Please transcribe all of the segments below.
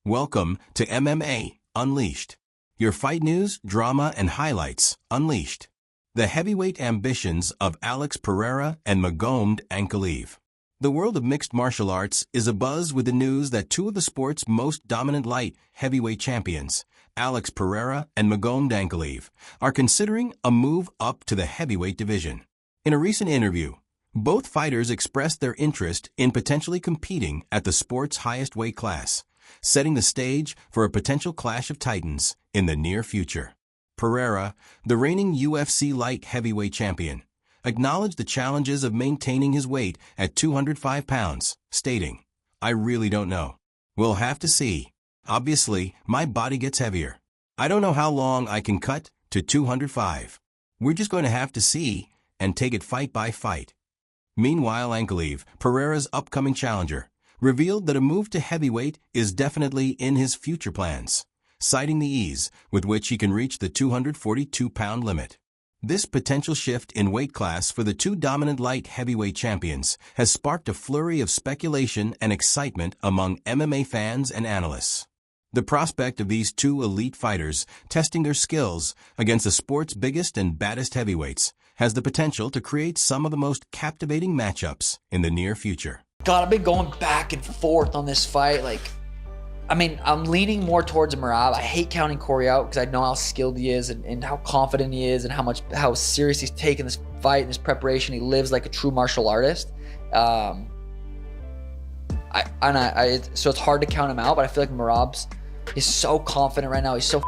Welcome to MMA Unleashed. Your fight news, drama, and highlights unleashed. The heavyweight ambitions of Alex Pereira and Magomed Ankalaev. The world of mixed martial arts is abuzz with the news that two of the sport's most dominant light heavyweight champions, Alex Pereira and Magomed Ankalaev, are considering a move up to the heavyweight division. In a recent interview, both fighters expressed their interest in potentially competing at the sport's highest weight class, setting the stage for a potential clash of titans in the near future. Pereira, the reigning UFC light heavyweight champion, acknowledged the challenges of maintaining his weight at 205 pounds, stating, "I really don't know. We'll have to see. Obviously, my body gets heavier. I don't know how long I can cut to 205. We're just going to have to see and take it fight by fight." Meanwhile, Ankalaev, Pereira's upcoming challenger, revealed that a move to heavyweight is definitely in his future plans, citing the ease with which he can reach the 242-pound limit. This potential shift in weight class for the two dominant light heavyweight champions has sparked a flurry of speculation and excitement among MMA fans and analysts. The prospect of these two elite fighters testing their skills against the sport's biggest and baddest heavyweights has the potential to create some of the most captivating matchups in the near future. God, I've been going back and forth on this fight. I'm leaning more towards Merab. I hate counting Corey out because I know how skilled he is and how confident he is and how serious he's taken this fight and his preparation. He lives like a true martial artist. So it's hard to count him out, but I feel like Merab's is so confident right now. He's so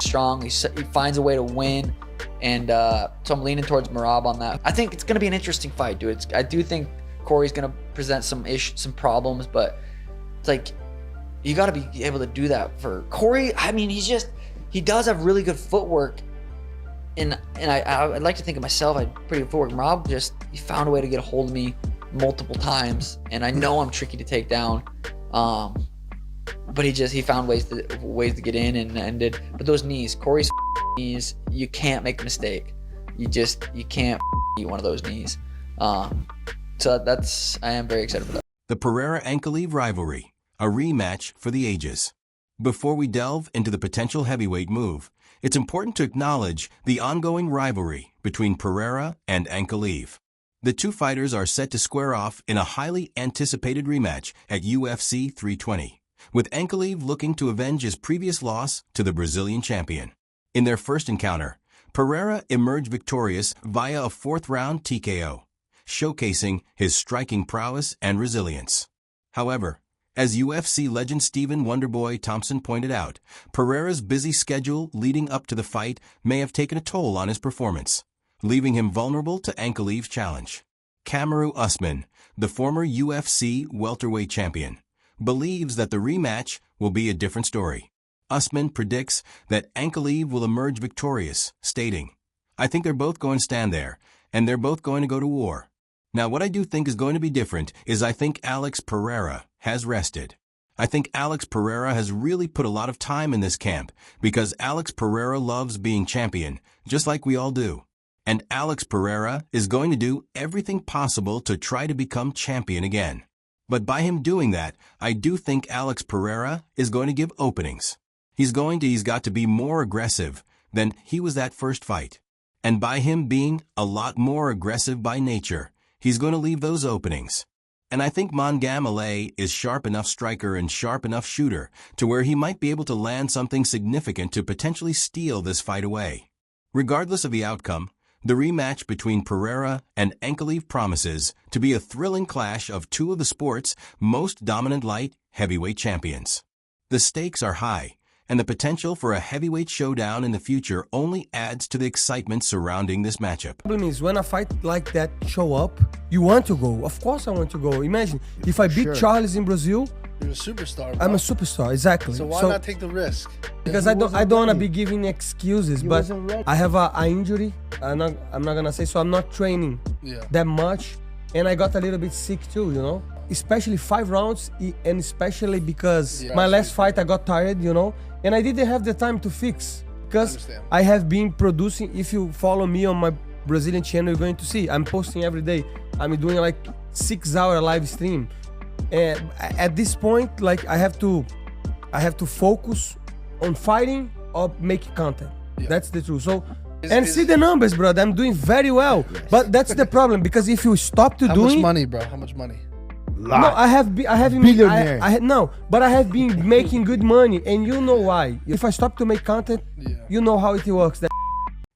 strong. He finds a way to win. And so I'm leaning towards Merab on that. I think it's going to be an interesting fight, dude. I do think Corey's going to present some problems, but it's like you got to be able to do that for Corey. I mean, he does have really good footwork, and I'd like to think of myself, I had pretty good footwork. Merab he found a way to get a hold of me multiple times, and I know I'm tricky to take down, but he found ways to get in and did. But those knees, Corey's knees, you can't make a mistake. You can't eat one of those knees. So I am very excited for that. The Pereira-Ankalaev rivalry, a rematch for the ages. Before we delve into the potential heavyweight move, it's important to acknowledge the ongoing rivalry between Pereira and Ankalaev. The two fighters are set to square off in a highly anticipated rematch at UFC 320, with Ankalaev looking to avenge his previous loss to the Brazilian champion. In their first encounter, Pereira emerged victorious via a fourth-round TKO, showcasing his striking prowess and resilience. However, as UFC legend Stephen Wonderboy Thompson pointed out, Pereira's busy schedule leading up to the fight may have taken a toll on his performance, leaving him vulnerable to Ankalaev's challenge. Kamaru Usman, the former UFC welterweight champion, believes that the rematch will be a different story. Usman predicts that Ankalaev will emerge victorious, stating, "I think they're both going to stand there, and they're both going to go to war." Now, what I do think is going to be different is I think Alex Pereira has rested. I think Alex Pereira has really put a lot of time in this camp because Alex Pereira loves being champion, just like we all do. And Alex Pereira is going to do everything possible to try to become champion again. But by him doing that, I do think Alex Pereira is going to give openings. He's got to be more aggressive than he was that first fight. And by him being a lot more aggressive by nature, he's going to leave those openings. And I think Magomed Ankalaev is sharp enough striker and sharp enough shooter to where he might be able to land something significant to potentially steal this fight away. Regardless of the outcome, the rematch between Pereira and Ankalaev promises to be a thrilling clash of two of the sport's most dominant light heavyweight champions. The stakes are high, and the potential for a heavyweight showdown in the future only adds to the excitement surrounding this matchup. The problem is when a fight like that show up, you want to go. Of course I want to go. Imagine, if I beat Charles in Brazil, you're a superstar, bro. I'm a superstar, exactly. So why not take the risk? Because I don't want to be giving excuses, but I have an injury. I'm not gonna say, so I'm not training that much, and I got a little bit sick too, Especially 5 rounds, and especially because my last fight I got tired, and I didn't have the time to fix. Because I have been producing, if you follow me on my Brazilian channel, you're going to see, I'm posting every day. I'm doing like 6-hour live stream. And at this point, like I have to I have to focus on fighting or making content. That's the truth. So, see the numbers, bro. I'm doing very well. Yes. But that's the problem, because if you stop to doing... How much money, bro? How much money? No, I have been billionaire. But I have been making good money, and you know why. If I stop to make content, you know how it works.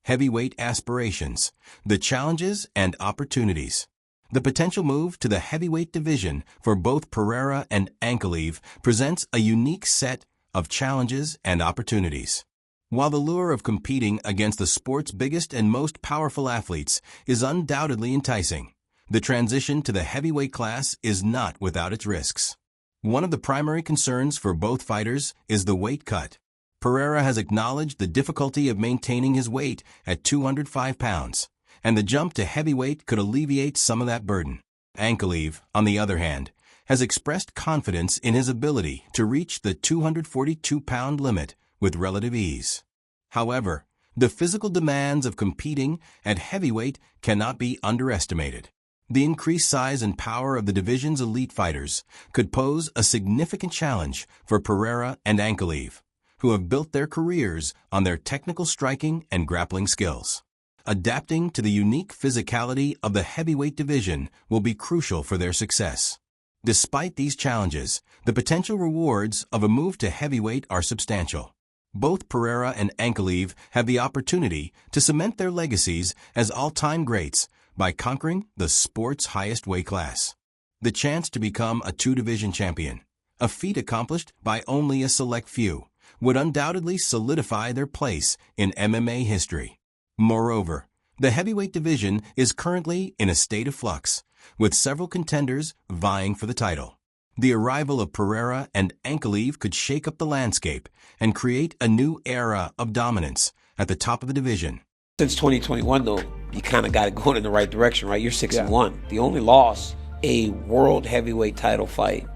Heavyweight aspirations, the challenges and opportunities. The potential move to the heavyweight division for both Pereira and Ankalaev presents a unique set of challenges and opportunities. While the lure of competing against the sport's biggest and most powerful athletes is undoubtedly enticing, the transition to the heavyweight class is not without its risks. One of the primary concerns for both fighters is the weight cut. Pereira has acknowledged the difficulty of maintaining his weight at 205 pounds, and the jump to heavyweight could alleviate some of that burden. Ankalaev, on the other hand, has expressed confidence in his ability to reach the 242-pound limit with relative ease. However, the physical demands of competing at heavyweight cannot be underestimated. The increased size and power of the division's elite fighters could pose a significant challenge for Pereira and Ankalaev, who have built their careers on their technical striking and grappling skills. Adapting to the unique physicality of the heavyweight division will be crucial for their success. Despite these challenges, the potential rewards of a move to heavyweight are substantial. Both Pereira and Ankalaev have the opportunity to cement their legacies as all-time greats by conquering the sport's highest weight class. The chance to become a two-division champion, a feat accomplished by only a select few, would undoubtedly solidify their place in MMA history. Moreover, the heavyweight division is currently in a state of flux, with several contenders vying for the title. The arrival of Pereira and Ankalaev could shake up the landscape and create a new era of dominance at the top of the division. Since 2021, though, you kind of got it going in the right direction, right? You're 6-1. The only loss, a world heavyweight title fight,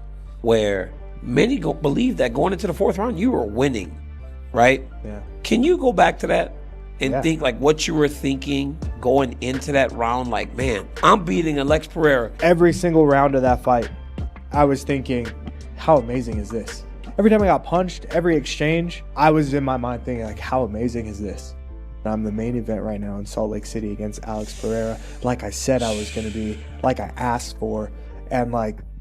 where many believe that going into the fourth round, you were winning, right? Yeah. Can you go back to that and think like what you were thinking going into that round? Like, man, I'm beating Alex Pereira. Every single round of that fight, I was thinking, how amazing is this? Every time I got punched, every exchange, I was in my mind thinking, like, how amazing is this? And I'm the main event right now in Salt Lake City against Alex Pereira, like I said I was going to be, like I asked for, and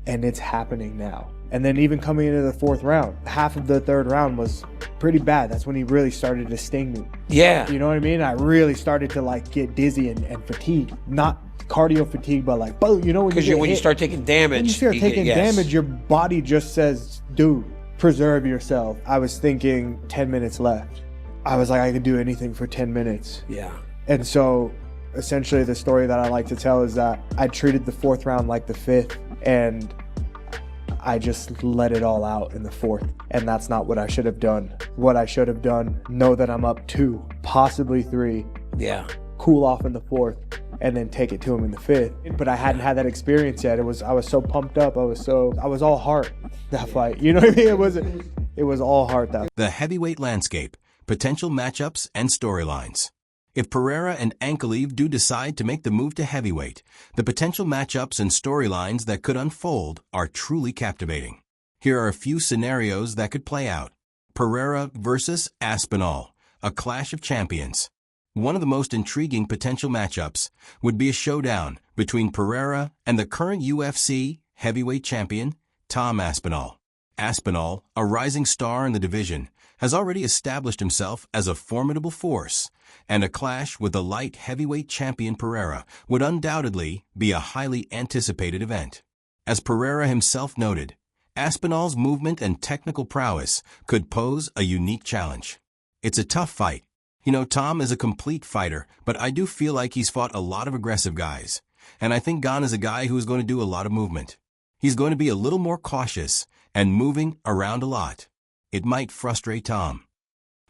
it's happening now. And then even coming into the fourth round, half of the third round was pretty bad. That's when he really started to sting me. Yeah. You know what I mean? I really started to like get dizzy and fatigue. Not cardio fatigue, but like, you know, when you start taking damage. When you start taking damage, your body just says, dude, preserve yourself. I was thinking 10 minutes left. I was like, I could do anything for 10 minutes. Yeah. And so essentially the story that I like to tell is that I treated the fourth round like the fifth, and I just let it all out in the fourth. And that's not what I should have done. What I should have done, know that I'm up 2, possibly 3. Yeah. Cool off in the fourth, and then take it to him in the fifth. But I hadn't had that experience yet. I was so pumped up. I was all heart that fight. You know what I mean? It was all heart that. The heavyweight landscape, potential matchups, and storylines. If Pereira and Ankalaev do decide to make the move to heavyweight, the potential matchups and storylines that could unfold are truly captivating. Here are a few scenarios that could play out. Pereira versus Aspinall, a clash of champions. One of the most intriguing potential matchups would be a showdown between Pereira and the current UFC heavyweight champion, Tom Aspinall. Aspinall, a rising star in the division, has already established himself as a formidable force, and a clash with the light heavyweight champion Pereira would undoubtedly be a highly anticipated event. As Pereira himself noted, Aspinall's movement and technical prowess could pose a unique challenge. It's a tough fight. You know, Tom is a complete fighter, but I do feel like he's fought a lot of aggressive guys, and I think Gon is a guy who is going to do a lot of movement. He's going to be a little more cautious and moving around a lot. It might frustrate Tom.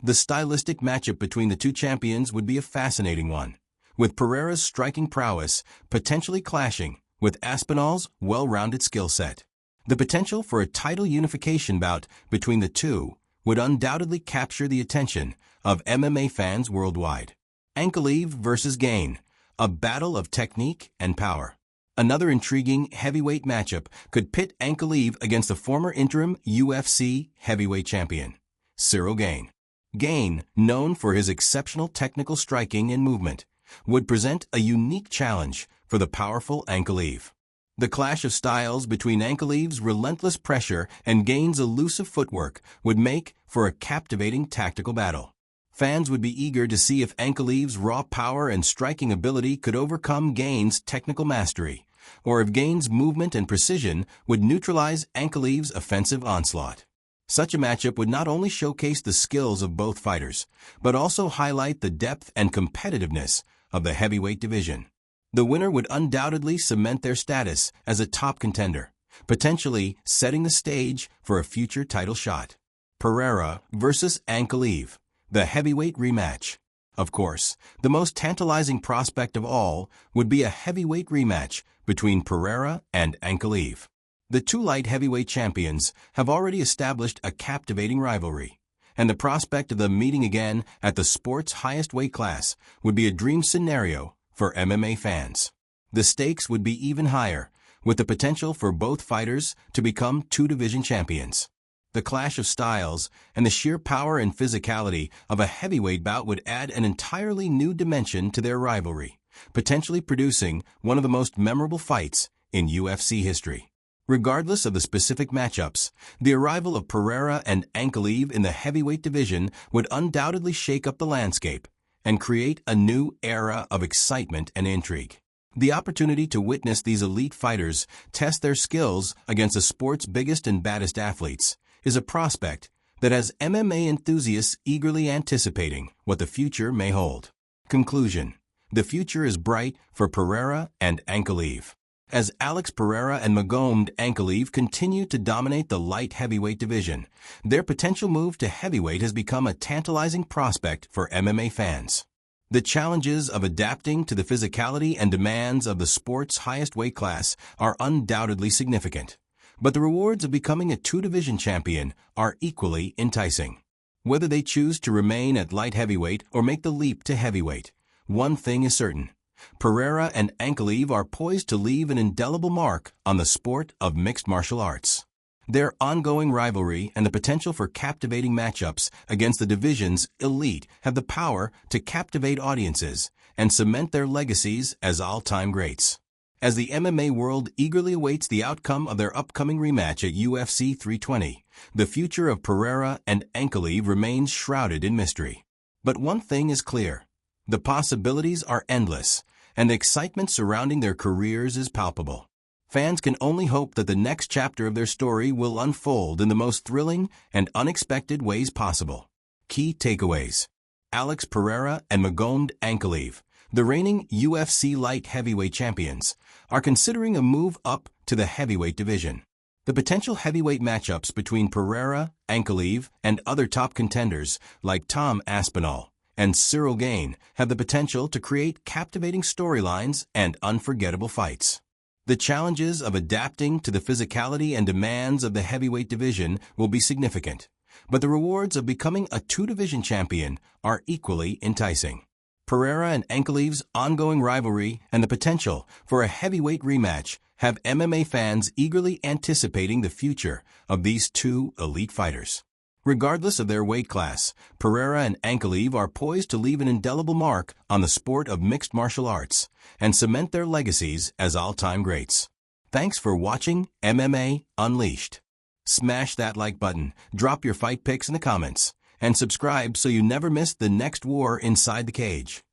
The stylistic matchup between the two champions would be a fascinating one, with Pereira's striking prowess potentially clashing with Aspinall's well-rounded skill set. The potential for a title unification bout between the two would undoubtedly capture the attention of MMA fans worldwide. Ankalaev versus Gain, a battle of technique and power. Another intriguing heavyweight matchup could pit Ankalaev against the former interim UFC heavyweight champion, Cyril Gane. Gane, known for his exceptional technical striking and movement, would present a unique challenge for the powerful Ankalaev. The clash of styles between Ankalaev's relentless pressure and Gane's elusive footwork would make for a captivating tactical battle. Fans would be eager to see if Ankalaev's raw power and striking ability could overcome Gane's technical mastery, or if Gane's movement and precision would neutralize Ankalaev's offensive onslaught. Such a matchup would not only showcase the skills of both fighters, but also highlight the depth and competitiveness of the heavyweight division. The winner would undoubtedly cement their status as a top contender, potentially setting the stage for a future title shot. Pereira versus Ankalaev, the heavyweight rematch. Of course, the most tantalizing prospect of all would be a heavyweight rematch between Pereira and Ankalaev. The two light heavyweight champions have already established a captivating rivalry, and the prospect of them meeting again at the sport's highest weight class would be a dream scenario for MMA fans. The stakes would be even higher, with the potential for both fighters to become two-division champions. The clash of styles and the sheer power and physicality of a heavyweight bout would add an entirely new dimension to their rivalry, potentially producing one of the most memorable fights in UFC history. Regardless of the specific matchups, the arrival of Pereira and Ankalaev in the heavyweight division would undoubtedly shake up the landscape and create a new era of excitement and intrigue. The opportunity to witness these elite fighters test their skills against the sport's biggest and baddest athletes is a prospect that has MMA enthusiasts eagerly anticipating what the future may hold. Conclusion: the future is bright for Pereira and Ankalaev. As Alex Pereira and Magomed Ankalaev continue to dominate the light heavyweight division, their potential move to heavyweight has become a tantalizing prospect for MMA fans. The challenges of adapting to the physicality and demands of the sport's highest weight class are undoubtedly significant, but the rewards of becoming a two-division champion are equally enticing. Whether they choose to remain at light heavyweight or make the leap to heavyweight, one thing is certain: Pereira and Ankalaev are poised to leave an indelible mark on the sport of mixed martial arts. Their ongoing rivalry and the potential for captivating matchups against the division's elite have the power to captivate audiences and cement their legacies as all-time greats. As the MMA world eagerly awaits the outcome of their upcoming rematch at UFC 320, the future of Pereira and Ankalaev remains shrouded in mystery. But one thing is clear: the possibilities are endless, and the excitement surrounding their careers is palpable. Fans can only hope that the next chapter of their story will unfold in the most thrilling and unexpected ways possible. Key takeaways: Alex Pereira and Magomed Ankalaev, the reigning UFC light heavyweight champions, are considering a move up to the heavyweight division. The potential heavyweight matchups between Pereira, Ankalaev, and other top contenders like Aspinall and Cyril Gane have the potential to create captivating storylines and unforgettable fights. The challenges of adapting to the physicality and demands of the heavyweight division will be significant, but the rewards of becoming a two-division champion are equally enticing. Pereira and Ankalaev's ongoing rivalry and the potential for a heavyweight rematch have MMA fans eagerly anticipating the future of these two elite fighters. Regardless of their weight class, Pereira and Ankalaev are poised to leave an indelible mark on the sport of mixed martial arts and cement their legacies as all-time greats. Thanks for watching MMA Unleashed. Smash that like button, drop your fight picks in the comments, and subscribe so you never miss the next war inside the cage.